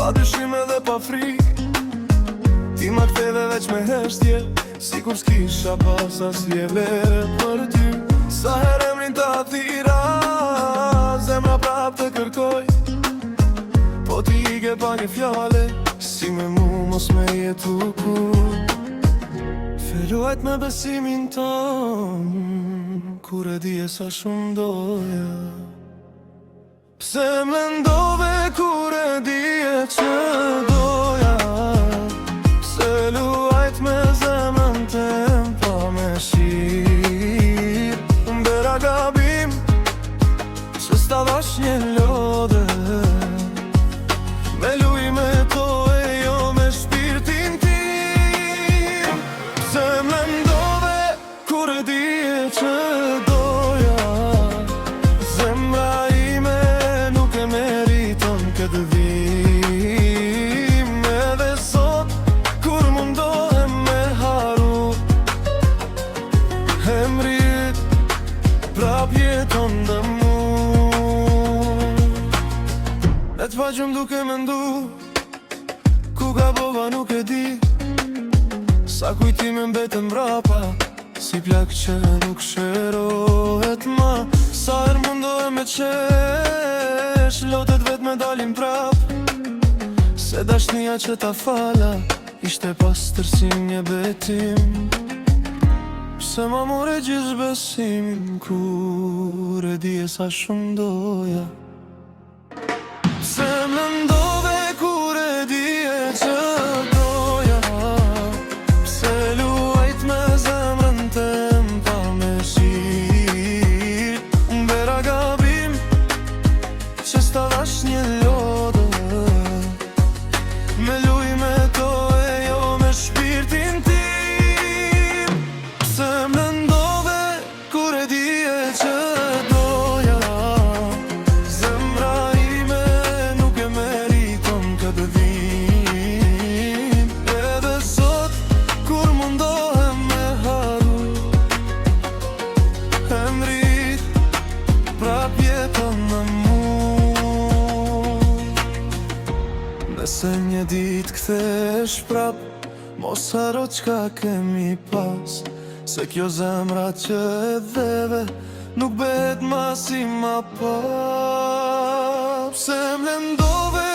pa dyshim edhe pa frikë. Ti ma ktheve veç me heshtje, si kur s'kisha pas asnjë vlerë për ty. Sa herë emrin ta thira, zemra prap të kërkoj. Po ti ike pa një fjale, si me mu mos me jetu kur. Filluajt me besimin ton, kur e dije sa shumë doja. Pse mendove kur e dije që doja? Pse luajt me zemrën tem pa me shir? Mbera gabim që s'ta dhash një lodhe, me luj me to e jo me shpirtin tim. Pse mendove kur e dije që doja? Zemra ime nuk e meriton këtë vim. Edhe sot kur mundohem me haru, emrit prap jeton dhe mu. E t'faqëm duke mendu, ku gabova nuk e di. Sa kujtime mbeten mbrapa, si plak që nuk shërohet ma. Sa her mundohem me qesh, lotet vet me dalin prap. Se dashnia që ta fala, ishte pas tërsim një betim. Pse ma more gjithë besim, kur e dije sa shumë doja? Pse mendove kur e dije që doja? Pse luajt me zemrën tem pa me shir? Mbera gabim që s'ta dhash një lodhe, me luj me to e jo me shpirtin tim. Pse mendove kur e dije që doja? Zemra ime nuk e meriton këtë vim. Edhe sot kur mundohem me haru, emrit prap jeton në mu. Nëse një dit kthesh prap, mos haro qka kemi pas. Se kjo zemra që e dheve, nuk bet ma si ma pa. Pse mendove